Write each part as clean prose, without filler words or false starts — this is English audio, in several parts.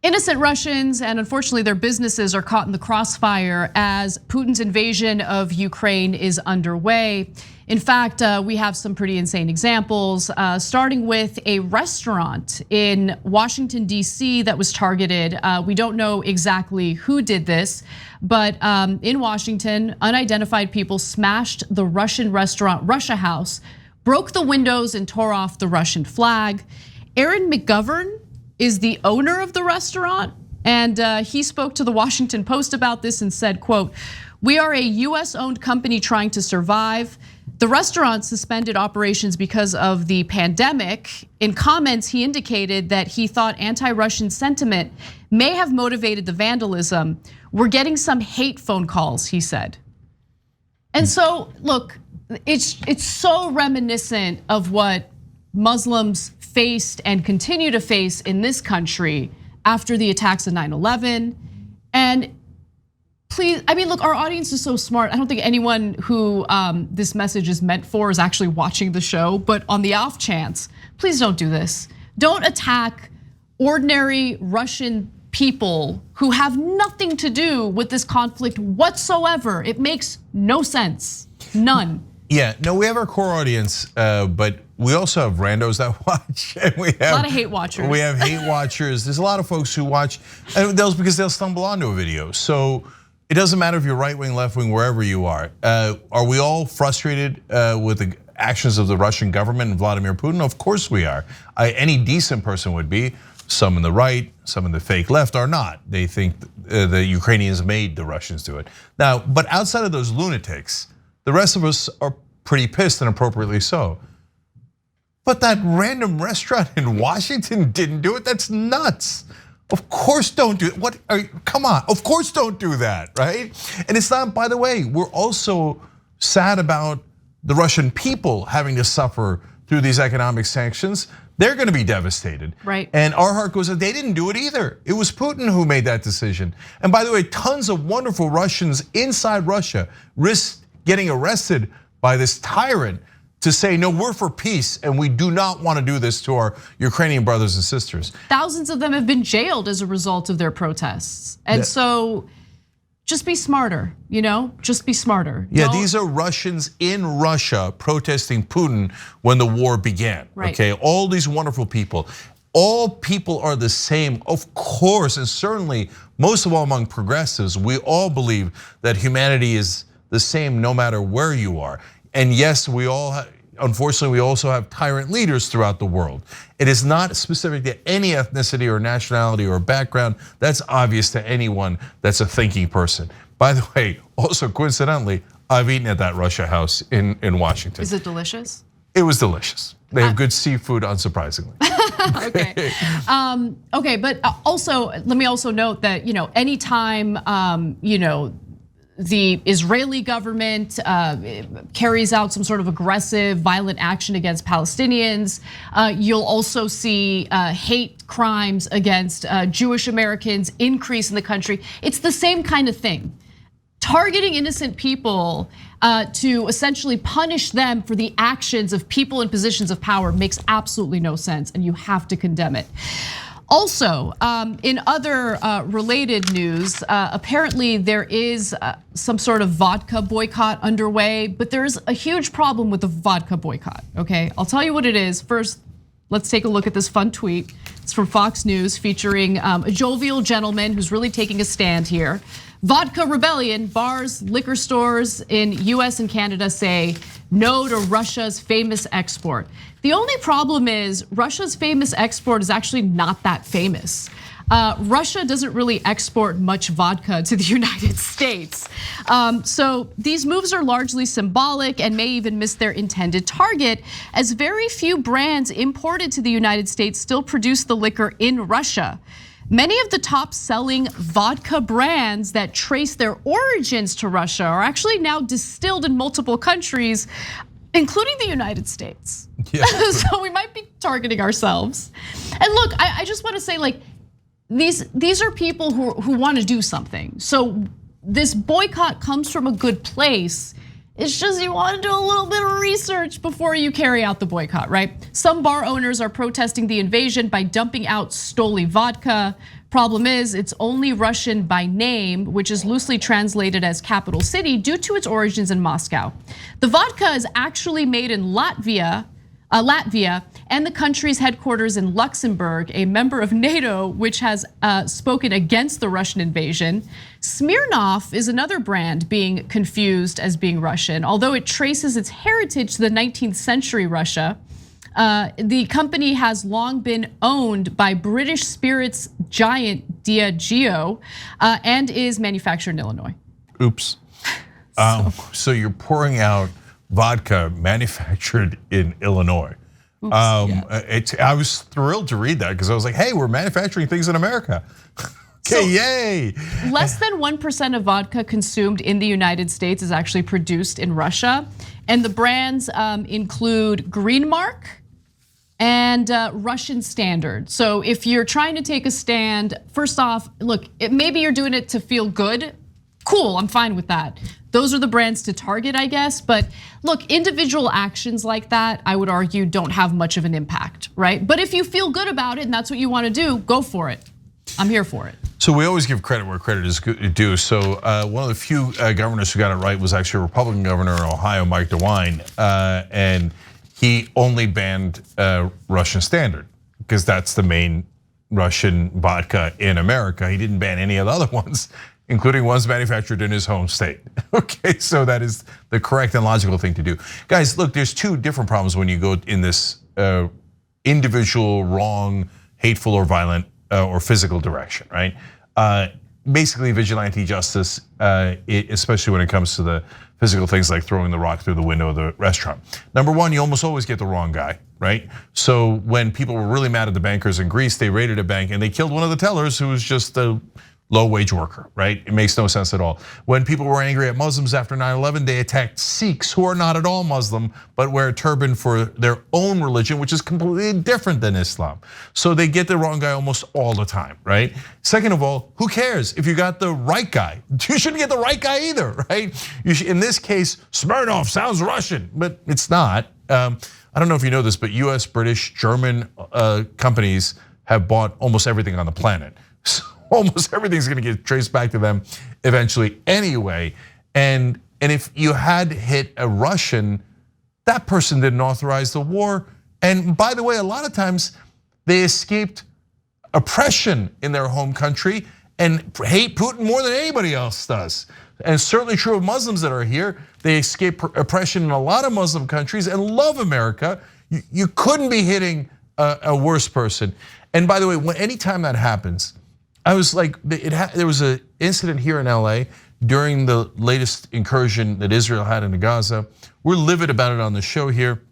Innocent Russians and unfortunately their businesses are caught in the crossfire as Putin's invasion of Ukraine is underway. In fact, we have some pretty insane examples, starting with a restaurant in Washington, D.C. that was targeted. We don't know exactly who did this, but in Washington, unidentified people smashed the Russian restaurant Russia House, broke the windows and tore off the Russian flag. Aaron McGovern is the owner of the restaurant, and he spoke to the Washington Post about this and said, quote, "We are a US-owned company trying to survive. The restaurant suspended operations because of the pandemic. In comments, he indicated that he thought anti-Russian sentiment may have motivated the vandalism. We're getting some hate phone calls," he said. And so, look, it's so reminiscent of what Muslims faced and continue to face in this country after the attacks of 9/11. And please, I mean, look, our audience is so smart. I don't think anyone who this message is meant for is actually watching the show, but on the off chance, please don't do this. Don't attack ordinary Russian people who have nothing to do with this conflict whatsoever. It makes no sense, none. Yeah, no, we have our core audience, but we also have randos that watch. And we have a lot of hate watchers. We have hate watchers. There's a lot of folks who watch, and that's because they'll stumble onto a video. So it doesn't matter if you're right wing, left wing, wherever you are. Are we all frustrated with the actions of the Russian government and Vladimir Putin? Of course we are. Any decent person would be. Some in the right, some in the fake left are not. They think the Ukrainians made the Russians do it. Now, but outside of those lunatics, the rest of us are pretty pissed, and appropriately so. But that random restaurant in Washington didn't do it. That's nuts. Of course don't do it. Come on, of course don't do that, right? And it's not, by the way, we're also sad about the Russian people having to suffer through these economic sanctions. They're gonna be devastated. Right. And our heart goes out, they didn't do it either. It was Putin who made that decision. And by the way, tons of wonderful Russians inside Russia risked getting arrested by this tyrant to say, no, we're for peace and we do not want to do this to our Ukrainian brothers and sisters. Thousands of them have been jailed as a result of their protests. And so just be smarter, just be smarter. Yeah, these are Russians in Russia protesting Putin when the war began, okay? All these wonderful people. All people are the same, of course, and certainly most of all among progressives, we all believe that humanity is the same no matter where you are. And yes, unfortunately, we also have tyrant leaders throughout the world. It is not specific to any ethnicity or nationality or background. That's obvious to anyone that's a thinking person. By the way, also coincidentally, I've eaten at that Russia House in Washington. Is it delicious? It was delicious. They have good seafood, unsurprisingly. Okay. Okay, but also let me also note that anytime the Israeli government carries out some sort of aggressive, violent action against Palestinians, you'll also see hate crimes against Jewish Americans increase in the country. It's the same kind of thing. Targeting innocent people to essentially punish them for the actions of people in positions of power makes absolutely no sense, and you have to condemn it. Also, in other related news, apparently there is some sort of vodka boycott underway, but there's a huge problem with the vodka boycott, okay? I'll tell you what it is. First, let's take a look at this fun tweet. It's from Fox News featuring a jovial gentleman who's really taking a stand here. Vodka rebellion, bars, liquor stores in US and Canada say no to Russia's famous export. The only problem is Russia's famous export is actually not that famous. Russia doesn't really export much vodka to the United States. So these moves are largely symbolic and may even miss their intended target, as very few brands imported to the United States still produce the liquor in Russia. Many of the top selling vodka brands that trace their origins to Russia are actually now distilled in multiple countries, including the United States. Yeah. So we might be targeting ourselves. And look, I just want to say, like, these are people who want to do something. So this boycott comes from a good place. It's just you want to do a little bit of research before you carry out the boycott, right? Some bar owners are protesting the invasion by dumping out Stoli vodka. Problem is, it's only Russian by name, which is loosely translated as capital city due to its origins in Moscow. The vodka is actually made in Latvia, and the country's headquarters in Luxembourg, a member of NATO, which has spoken against the Russian invasion. Smirnoff is another brand being confused as being Russian, although it traces its heritage to the 19th century Russia. The company has long been owned by British spirits giant Diageo and is manufactured in Illinois. Oops. So you're pouring out vodka manufactured in Illinois. I was thrilled to read that because I was like, hey, we're manufacturing things in America. Okay, yay. Less than 1% of vodka consumed in the United States is actually produced in Russia. And the brands include Green Mark and Russian Standard. So if you're trying to take a stand, first off, look, maybe you're doing it to feel good. Cool, I'm fine with that. Those are the brands to target, I guess. But look, individual actions like that, I would argue, don't have much of an impact, right? But if you feel good about it and that's what you want to do, go for it. I'm here for it. So we always give credit where credit is due. So one of the few governors who got it right was actually a Republican governor in Ohio, Mike DeWine, and he only banned Russian Standard because that's the main Russian vodka in America. He didn't ban any of the other ones, including ones manufactured in his home state. Okay, so that is the correct and logical thing to do. Guys, look, there's two different problems when you go in this individual, wrong, hateful, or violent or physical direction, right? Basically, vigilante justice, especially when it comes to the physical things like throwing the rock through the window of the restaurant. Number one, you almost always get the wrong guy, right? So when people were really mad at the bankers in Greece, they raided a bank and they killed one of the tellers who was just a low-wage worker, right? It makes no sense at all. When people were angry at Muslims after 9/11, they attacked Sikhs, who are not at all Muslim, but wear a turban for their own religion, which is completely different than Islam. So they get the wrong guy almost all the time, right? Second of all, who cares if you got the right guy? You shouldn't get the right guy either, right? In this case, Smirnoff sounds Russian, but it's not. I don't know if you know this, but US, British, German companies have bought almost everything on the planet. So almost everything's gonna get traced back to them eventually anyway. And if you had hit a Russian, that person didn't authorize the war. And by the way, a lot of times they escaped oppression in their home country and hate Putin more than anybody else does. And it's certainly true of Muslims that are here. They escape oppression in a lot of Muslim countries and love America. You couldn't be hitting a worse person. And by the way, anytime that happens, I was like, there was an incident here in LA during the latest incursion that Israel had into Gaza. We're livid about it on the show here.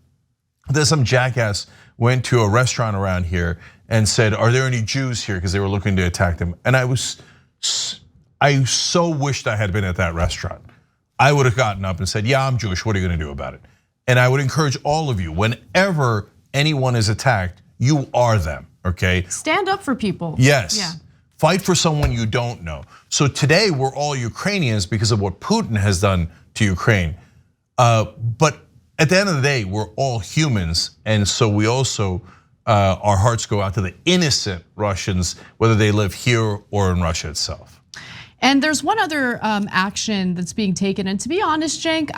Then some jackass went to a restaurant around here and said, are there any Jews here? Because they were looking to attack them. And I so wished I had been at that restaurant. I would have gotten up and said, yeah, I'm Jewish, what are you gonna do about it? And I would encourage all of you, whenever anyone is attacked, you are them, okay? Stand up for people. Yes. Yeah. Fight for someone you don't know. So today we're all Ukrainians because of what Putin has done to Ukraine. But at the end of the day, we're all humans. And so we also, our hearts go out to the innocent Russians, whether they live here or in Russia itself. And there's one other action that's being taken. And to be honest, Cenk,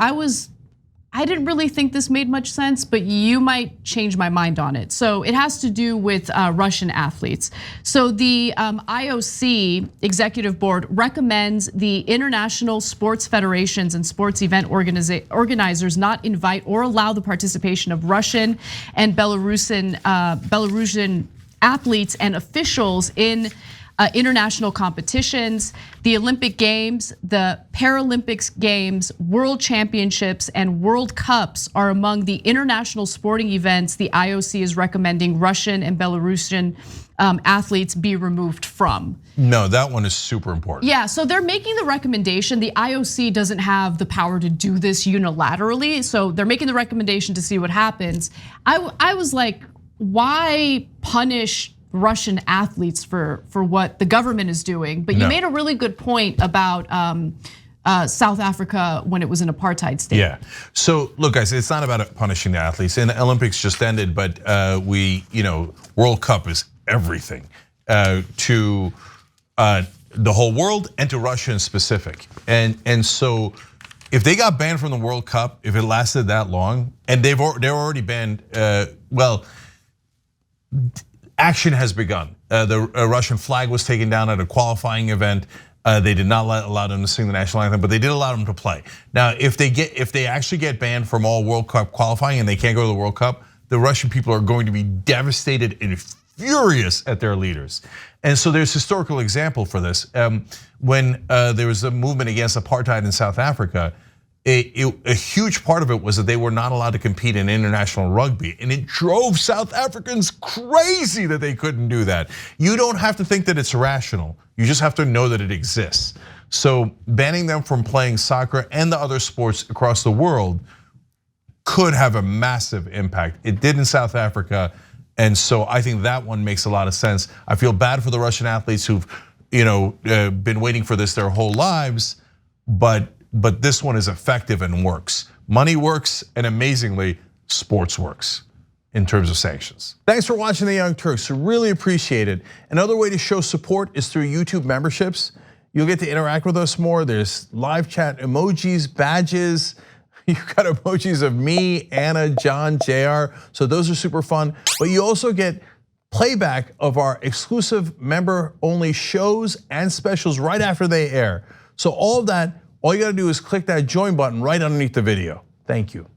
I didn't really think this made much sense, but you might change my mind on it. So it has to do with Russian athletes. So the IOC Executive Board recommends the international sports federations and sports event organizers not invite or allow the participation of Russian and Belarusian athletes and officials in international competitions. The Olympic Games, the Paralympic Games, World Championships, and World Cups are among the international sporting events the IOC is recommending Russian and Belarusian athletes be removed from. No, that one is super important. Yeah, so they're making the recommendation. The IOC doesn't have the power to do this unilaterally, so they're making the recommendation to see what happens. I was like, why punish Russian athletes for what the government is doing? But you made a really good point about South Africa when it was an apartheid state. Yeah, so look guys, it's not about punishing the athletes. And the Olympics just ended, but World Cup is everything. to the whole world and to Russia in specific. And so if they got banned from the World Cup, if it lasted that long, and they're already banned, well, action has begun. The Russian flag was taken down at a qualifying event. They did not allow them to sing the national anthem, but they did allow them to play. Now, if they actually get banned from all World Cup qualifying and they can't go to the World Cup, the Russian people are going to be devastated and furious at their leaders. And so there's historical example for this. When there was a movement against apartheid in South Africa, a huge part of it was that they were not allowed to compete in international rugby, and it drove South Africans crazy that they couldn't do that. You don't have to think that it's rational. You just have to know that it exists. So banning them from playing soccer and the other sports across the world could have a massive impact. It did in South Africa, and so I think that one makes a lot of sense. I feel bad for the Russian athletes who've been waiting for this their whole lives, but this one is effective and works. Money works, and amazingly, sports works in terms of sanctions. Thanks for watching The Young Turks, really appreciate it. Another way to show support is through YouTube memberships. You'll get to interact with us more. There's live chat emojis, badges. You've got emojis of me, Anna, John, JR, so those are super fun. But you also get playback of our exclusive member-only shows and specials right after they air. So all of that, all you gotta do is click that join button right underneath the video. Thank you.